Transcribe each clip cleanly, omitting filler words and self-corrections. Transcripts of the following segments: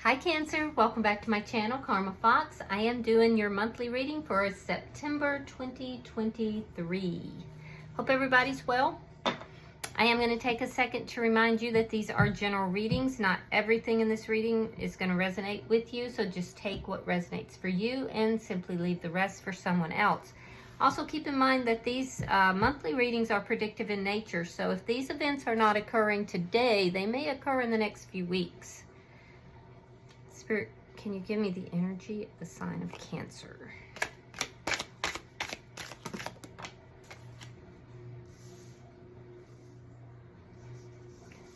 Hi Cancer, welcome back to my channel, Karma Fox. I am doing your monthly reading for September 2023. Hope everybody's well. I am going to take a second to remind you that these are general readings. Not everything in this reading is going to resonate with you, so just take what resonates for you and simply leave the rest for someone else. Also keep in mind that these monthly readings are predictive in nature, so if these events are not occurring today, they may occur in the next few weeks. Spirit, can you give me the energy of the sign of Cancer?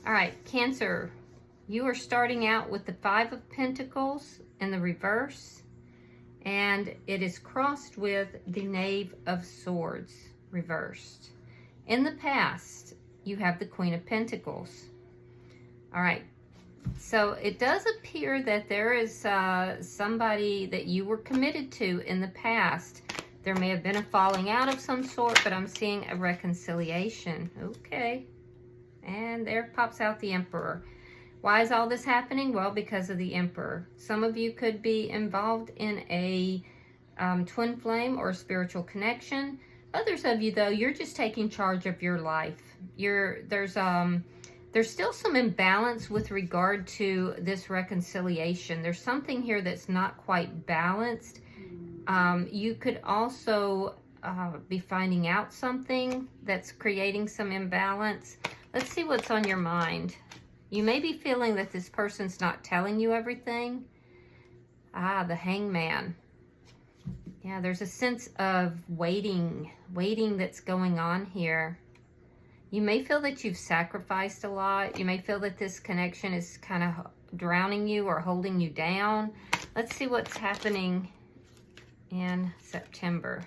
All right, Cancer, you are starting out with the Five of Pentacles in the reverse, and it is crossed with the Knave of Swords reversed. In the past, you have the Queen of Pentacles. All right. So it does appear that there is somebody that you were committed to in the past. There may have been a falling out of some sort, but I'm seeing a reconciliation. Okay. And there pops out the Emperor. Why is all this happening? Well, because of the Emperor. Some of you could be involved in a twin flame or spiritual connection. Others of you, though, you're just taking charge of your life. There's still some imbalance with regard to this reconciliation. There's something here that's not quite balanced. You could also be finding out something that's creating some imbalance. Let's see what's on your mind. You may be feeling that this person's not telling you everything. The Hangman. Yeah, there's a sense of waiting that's going on here. You may feel that you've sacrificed a lot. You may feel that this connection is kind of drowning you or holding you down. Let's see what's happening in September.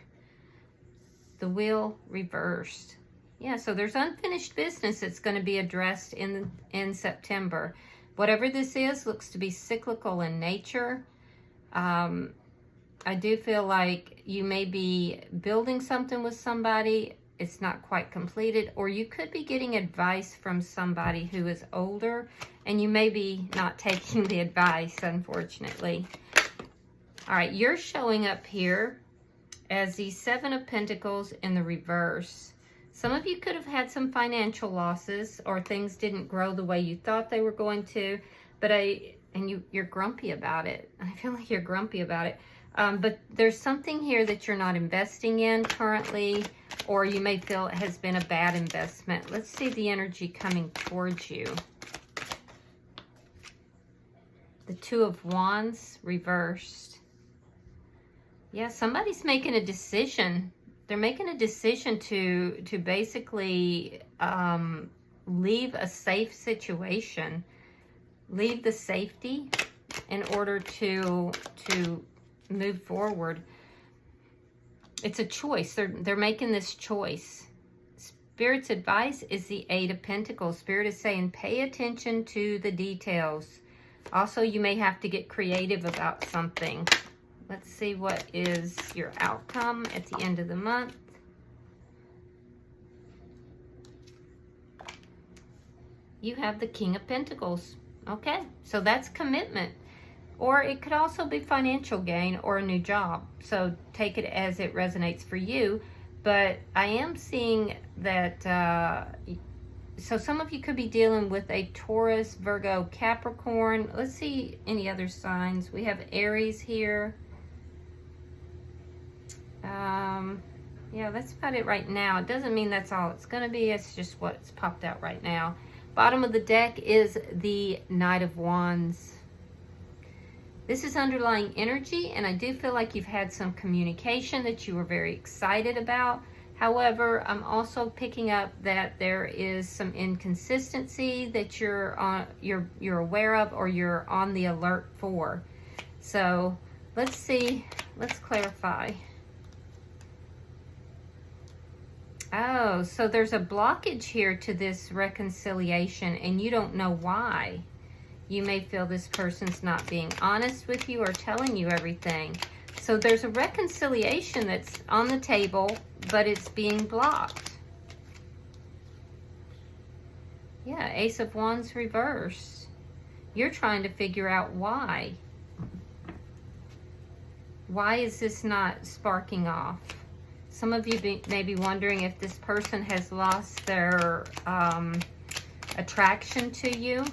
The Wheel reversed. Yeah, so there's unfinished business that's going to be addressed in September. Whatever this is looks to be cyclical in nature. I do feel like you may be building something with somebody. It's not quite completed, or you could be getting advice from somebody who is older, and you may be not taking the advice, unfortunately. All right, you're showing up here as the Seven of Pentacles in the reverse. Some of you could have had some financial losses, or things didn't grow the way you thought they were going to, but you're grumpy about it. I feel like you're grumpy about it. But there's something here that you're not investing in currently, or you may feel it has been a bad investment. Let's see the energy coming towards you. The Two of Wands reversed. Yeah, somebody's making a decision. They're making a decision to basically leave a safe situation, leave the safety in order to move forward. It's a choice. They're making this choice. Spirit's advice is the Eight of Pentacles. Spirit is saying pay attention to the details. Also, you may have to get creative about something. Let's see what is your outcome at the end of the month. You have the King of Pentacles. Okay, so that's commitment. Or it could also be financial gain or a new job. So take it as it resonates for you. But I am seeing that, so some of you could be dealing with a Taurus, Virgo, Capricorn. Let's see any other signs. We have Aries here. Yeah, that's about it right now. It doesn't mean that's all it's going to be. It's just what's popped out right now. Bottom of the deck is the Knight of Wands. This is underlying energy, and I do feel like you've had some communication that you were very excited about. However, I'm also picking up that there is some inconsistency that you're aware of, or you're on the alert for. So let's see. Let's clarify. Oh, so there's a blockage here to this reconciliation, and you don't know why. You may feel this person's not being honest with you or telling you everything. So there's a reconciliation that's on the table, but it's being blocked. Yeah, Ace of Wands reverse. You're trying to figure out why. Why is this not sparking off? Some of you may be wondering if this person has lost their attraction to you.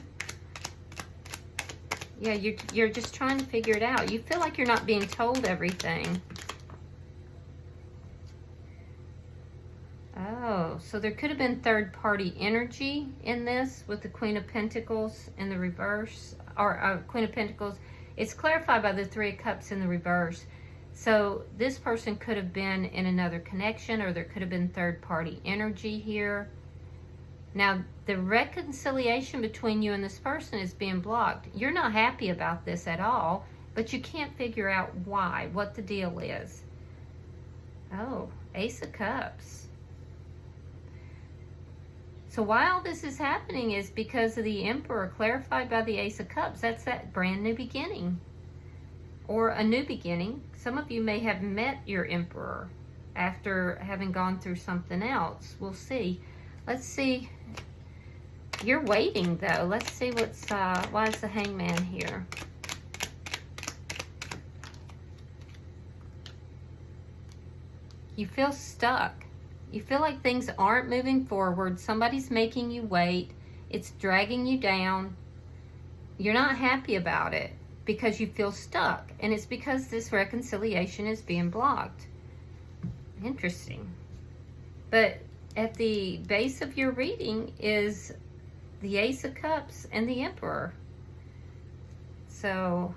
Yeah, you're just trying to figure it out. You feel like you're not being told everything. Oh, so there could have been third-party energy in this with the Queen of Pentacles in the reverse, or Queen of Pentacles. It's clarified by the Three of Cups in the reverse. So this person could have been in another connection, or there could have been third-party energy here. Now, the reconciliation between you and this person is being blocked. You're not happy about this at all, but you can't figure out why, what the deal is. Oh, Ace of Cups. So why all this is happening is because of the Emperor, clarified by the Ace of Cups. That's that brand new beginning, or a new beginning. Some of you may have met your Emperor after having gone through something else. We'll see. Let's see. You're waiting, though. Let's see what's, why is the Hangman here? You feel stuck. You feel like things aren't moving forward. Somebody's making you wait. It's dragging you down. You're not happy about it because you feel stuck. And it's because this reconciliation is being blocked. Interesting. But at the base of your reading is the Ace of Cups and the Emperor. So,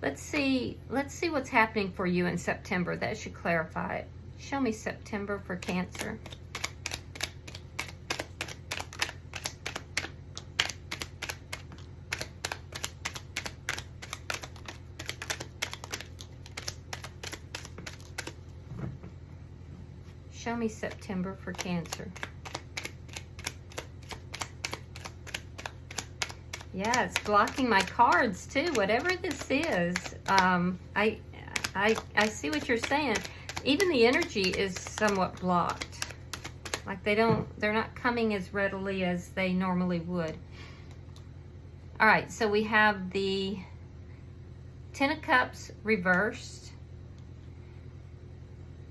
let's see what's happening for you in September. That should clarify it. Show me September for Cancer. Show me September for Cancer. Yeah, it's blocking my cards too. Whatever this is, I see what you're saying. Even the energy is somewhat blocked. Like they're not coming as readily as they normally would. All right, so we have the Ten of Cups reversed.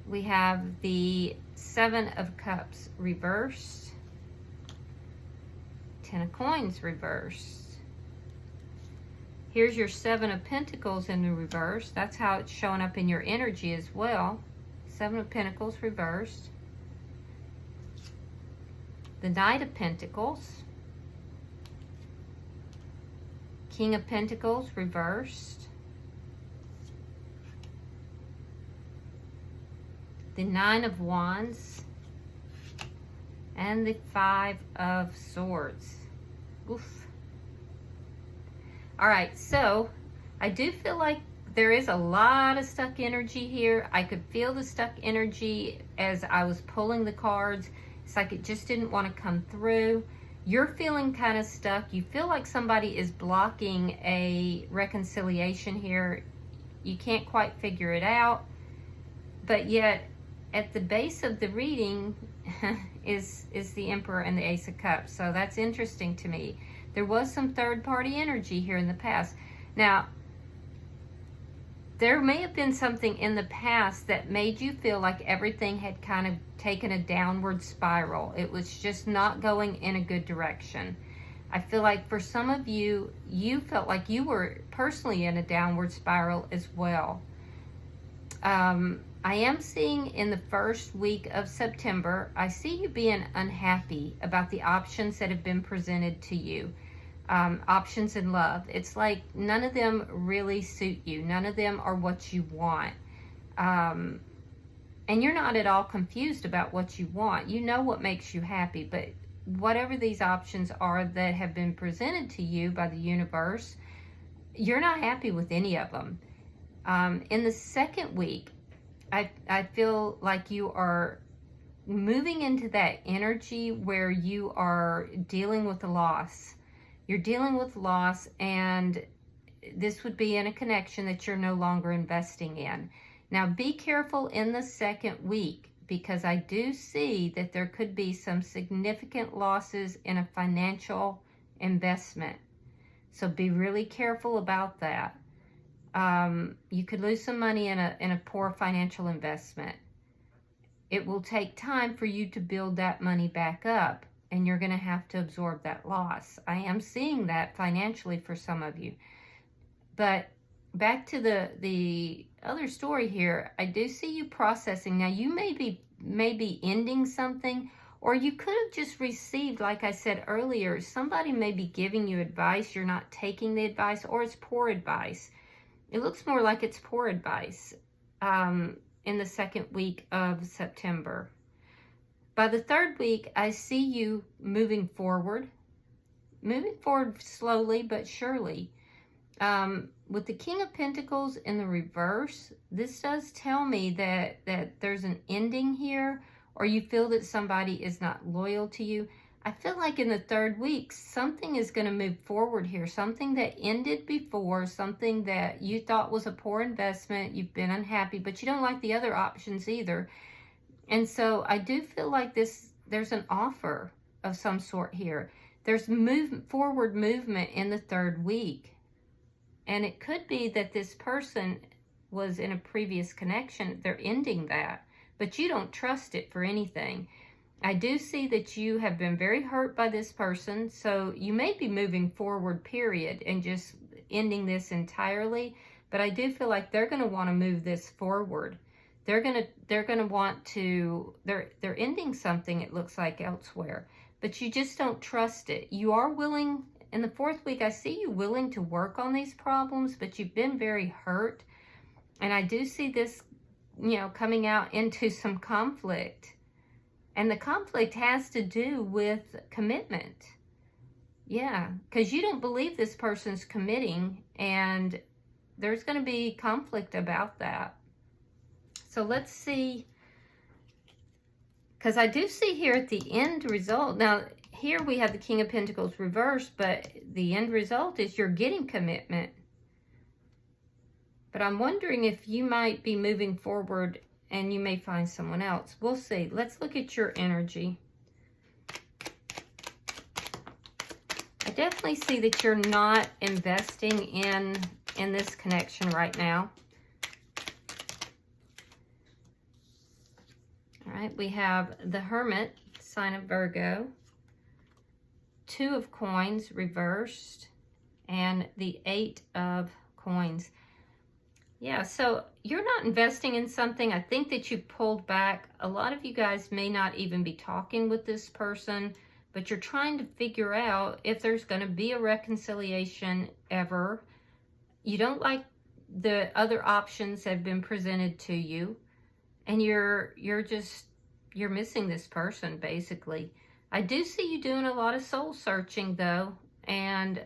We have the Seven of Cups reversed. Ten of Coins reversed. Here's your Seven of Pentacles in the reverse. That's how it's showing up in your energy as well. Seven of Pentacles reversed. The Knight of Pentacles. King of Pentacles reversed. The Nine of Wands. And the Five of Swords. Oof. All right, so I do feel like there is a lot of stuck energy here. I could feel the stuck energy as I was pulling the cards. It's like it just didn't want to come through. You're feeling kind of stuck. You feel like somebody is blocking a reconciliation here. You can't quite figure it out. But yet, at the base of the reading is the Emperor and the Ace of Cups. So that's interesting to me. There was some third-party energy here in the past. Now, there may have been something in the past that made you feel like everything had kind of taken a downward spiral. It was just not going in a good direction. I feel like for some of you, you felt like you were personally in a downward spiral as well. I am seeing in the first week of September, I see you being unhappy about the options that have been presented to you. Options in love. It's like none of them really suit you. None of them are what you want. And you're not at all confused about what you want. You know what makes you happy, but whatever these options are that have been presented to you by the universe, you're not happy with any of them. In the second week, I feel like you are moving into that energy where you are dealing with the loss. You're dealing with loss, and this would be in a connection that you're no longer investing in. Now, be careful in the second week, because I do see that there could be some significant losses in a financial investment. So be really careful about that. You could lose some money in a poor financial investment. It will take time for you to build that money back up, and you're going to have to absorb that loss. I am seeing that financially for some of you. But back to the other story here, I do see you processing. Now, you may be ending something, or you could have just received, like I said earlier, somebody may be giving you advice, you're not taking the advice, or it's poor advice. It looks more like it's poor advice in the second week of September. By the third week, I see you moving forward slowly but surely. With the King of Pentacles in the reverse, this does tell me that there's an ending here, or you feel that somebody is not loyal to you. I feel like in the third week, something is going to move forward here. Something that ended before, something that you thought was a poor investment. You've been unhappy, but you don't like the other options either. And so I do feel like there's an offer of some sort here. There's forward movement in the third week. And it could be that this person was in a previous connection. They're ending that, but you don't trust it for anything. I do see that you have been very hurt by this person, so you may be moving forward, period, and just ending this entirely. But I do feel like they're going to want to move this forward. They're going to want to, they're ending something, it looks like, elsewhere. But you just don't trust it. You are willing, in the fourth week, I see you willing to work on these problems, but you've been very hurt. And I do see this, coming out into some conflict. And the conflict has to do with commitment. Yeah, because you don't believe this person's committing, and there's going to be conflict about that. So let's see, because I do see here at the end result, now here we have the King of Pentacles reversed, but the end result is you're getting commitment. But I'm wondering if you might be moving forward and you may find someone else. We'll see. Let's look at your energy. I definitely see that you're not investing in this connection right now. All right, we have the Hermit, sign of Virgo, Two of Coins reversed, and the Eight of Coins. Yeah, so you're not investing in something. I think that you pulled back. A lot of you guys may not even be talking with this person, but you're trying to figure out if there's going to be a reconciliation ever. You don't like the other options that have been presented to you, and you're missing this person, basically. I do see you doing a lot of soul searching, though, and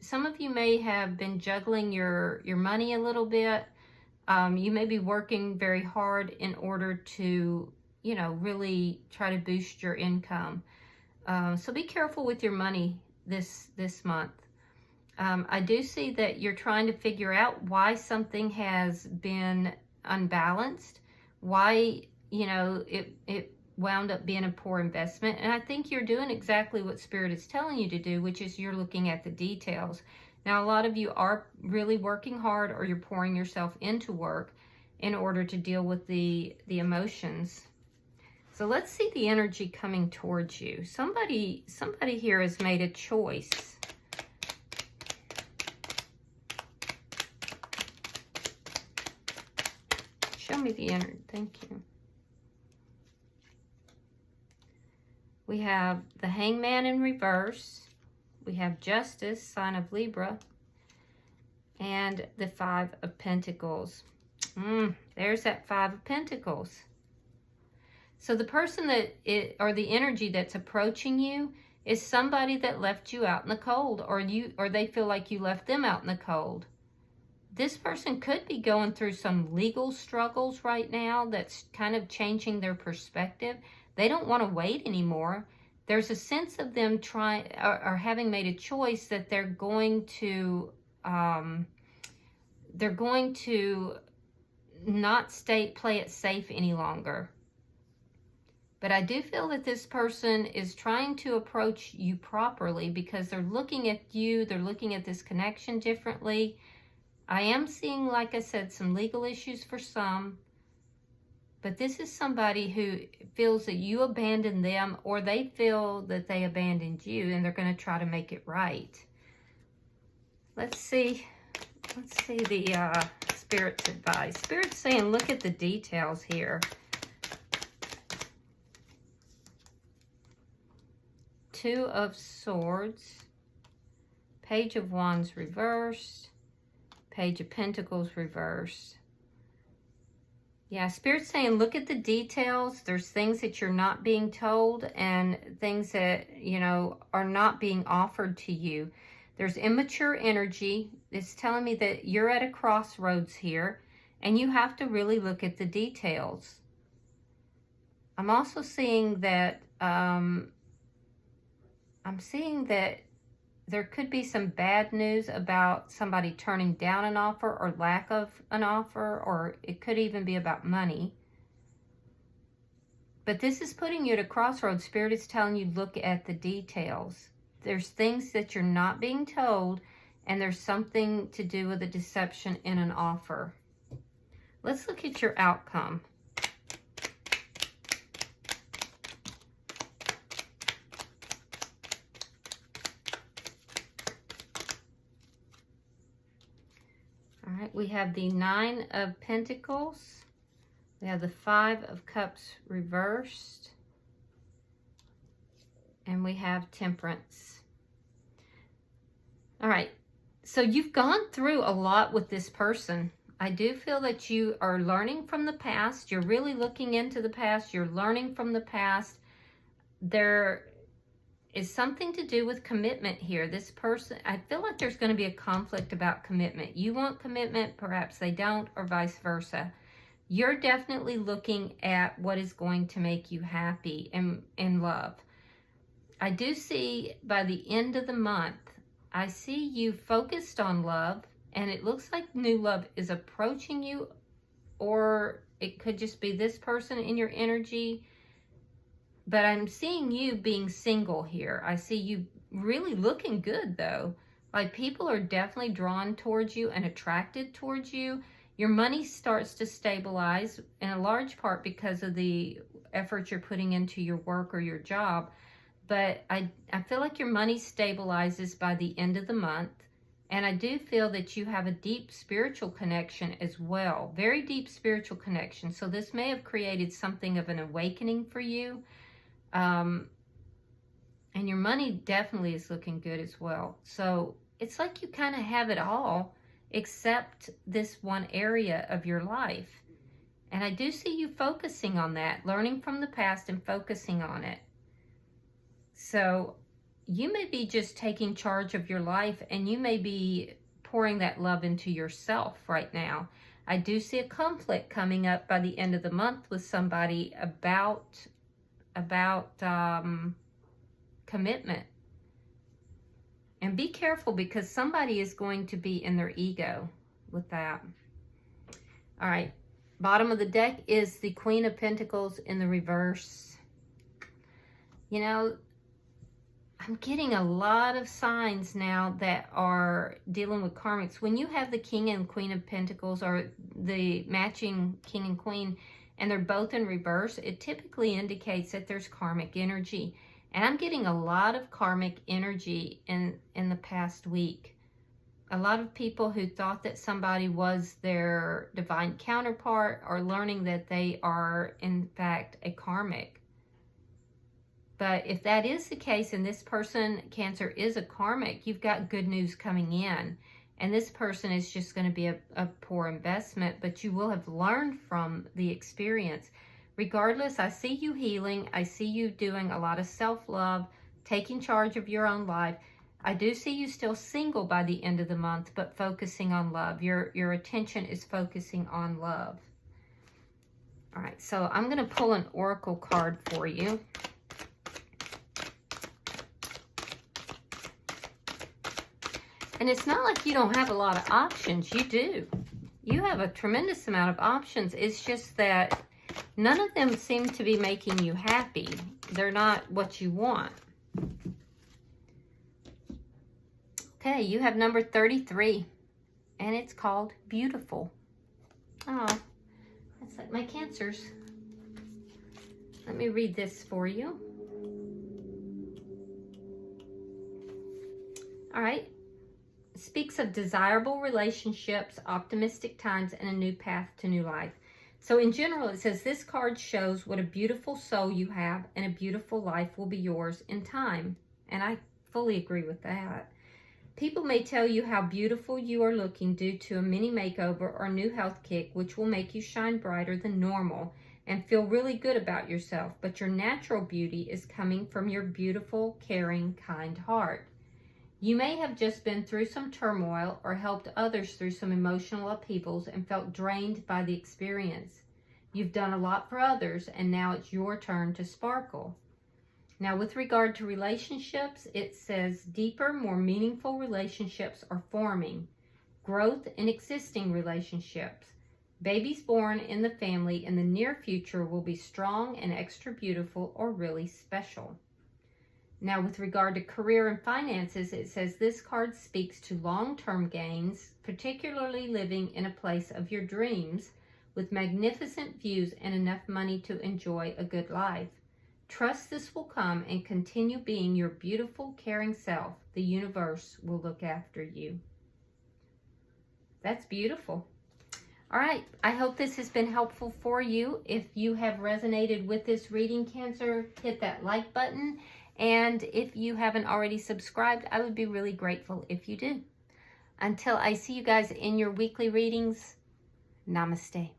some of you may have been juggling your money a little bit. You may be working very hard in order to, really try to boost your income. So be careful with your money this month. I do see that you're trying to figure out why something has been unbalanced, why, it wound up being a poor investment. And I think you're doing exactly what Spirit is telling you to do, which is you're looking at the details. Now, a lot of you are really working hard, or you're pouring yourself into work in order to deal with the emotions. So let's see the energy coming towards you. Somebody here has made a choice. Show me the energy. Thank you. We have the Hangman in reverse. We have Justice, sign of Libra. And the Five of Pentacles. There's that Five of Pentacles. So the person or the energy that's approaching you is somebody that left you out in the cold, or they feel like you left them out in the cold. This person could be going through some legal struggles right now that's kind of changing their perspective. They don't want to wait anymore. There's a sense of them trying or having made a choice that they're going to not play it safe any longer. But I do feel that this person is trying to approach you properly because they're looking at you, they're looking at this connection differently. I am seeing, like I said, some legal issues for some. But this is somebody who feels that you abandoned them, or they feel that they abandoned you, and they're going to try to make it right. Let's see the Spirit's advice. Spirit's saying, look at the details here. Two of Swords, Page of Wands reversed, Page of Pentacles reversed. Yeah, Spirit's saying, look at the details. There's things that you're not being told and things that, you know, are not being offered to you. There's immature energy. It's telling me that you're at a crossroads here and you have to really look at the details. I'm also seeing that, I'm seeing that there could be some bad news about somebody turning down an offer or lack of an offer, or it could even be about money. But this is putting you at a crossroads. Spirit is telling you, look at the details. There's things that you're not being told, and there's something to do with a deception in an offer. Let's look at your outcome. All right, we have the Nine of Pentacles. We have the Five of Cups reversed. And we have Temperance. All right, so you've gone through a lot with this person. I do feel that you are learning from the past. You're really looking into the past. You're learning from the past. There is something to do with commitment here. This person, I feel like there's going to be a conflict about commitment. You want commitment, perhaps they don't, or vice versa. You're definitely looking at what is going to make you happy and in love. I do see by the end of the month, I see you focused on love, and it looks like new love is approaching you, or it could just be this person in your energy. But I'm seeing you being single here. I see you really looking good, though. Like, people are definitely drawn towards you and attracted towards you. Your money starts to stabilize, in a large part because of the effort you're putting into your work or your job. But I feel like your money stabilizes by the end of the month. And I do feel that you have a deep spiritual connection as well. Very deep spiritual connection. So this may have created something of an awakening for you. And your money definitely is looking good as well. So it's like you kind of have it all except this one area of your life. And I do see you focusing on that, learning from the past and focusing on it. So you may be just taking charge of your life, and you may be pouring that love into yourself right now. I do see a conflict coming up by the end of the month with somebody about commitment. And be careful, because somebody is going to be in their ego with that. All right, bottom of the deck is the Queen of Pentacles in the reverse. You know, I'm getting a lot of signs now that are dealing with karmics. When you have the King and Queen of Pentacles, or the matching King and Queen, and they're both in reverse, it typically indicates that there's karmic energy. And I'm getting a lot of karmic energy in the past week. A lot of people who thought that somebody was their divine counterpart are learning that they are, in fact, a karmic. But if that is the case, and this person, Cancer, is a karmic, you've got good news coming in. And this person is just going to be a poor investment, but you will have learned from the experience. Regardless, I see you healing. I see you doing a lot of self-love, taking charge of your own life. I do see you still single by the end of the month, but focusing on love. Your attention is focusing on love. All right, so I'm going to pull an oracle card for you. And it's not like you don't have a lot of options. You do. You have a tremendous amount of options. It's just that None of them seem to be making you happy. They're not what you want. Okay, you have number 33, and it's called Beautiful. Oh, that's like my Cancers. Let me read this for you. All right. It speaks of desirable relationships, optimistic times, and a new path to new life. So in general, it says this card shows what a beautiful soul you have, and a beautiful life will be yours in time. And I fully agree with that. People may tell you how beautiful you are looking due to a mini makeover or new health kick, which will make you shine brighter than normal and feel really good about yourself. But your natural beauty is coming from your beautiful, caring, kind heart. You may have just been through some turmoil or helped others through some emotional upheavals and felt drained by the experience. You've done a lot for others, and now it's your turn to sparkle. Now, with regard to relationships, it says deeper, more meaningful relationships are forming. Growth in existing relationships. Babies born in the family in the near future will be strong and extra beautiful or really special. Now, with regard to career and finances, it says this card speaks to long-term gains, particularly living in a place of your dreams with magnificent views and enough money to enjoy a good life. Trust this will come and continue being your beautiful, caring self. The universe will look after you. That's beautiful. All right, I hope this has been helpful for you. If you have resonated with this reading, Cancer, hit that like button. And if you haven't already subscribed, I would be really grateful if you do. Until I see you guys in your weekly readings, namaste.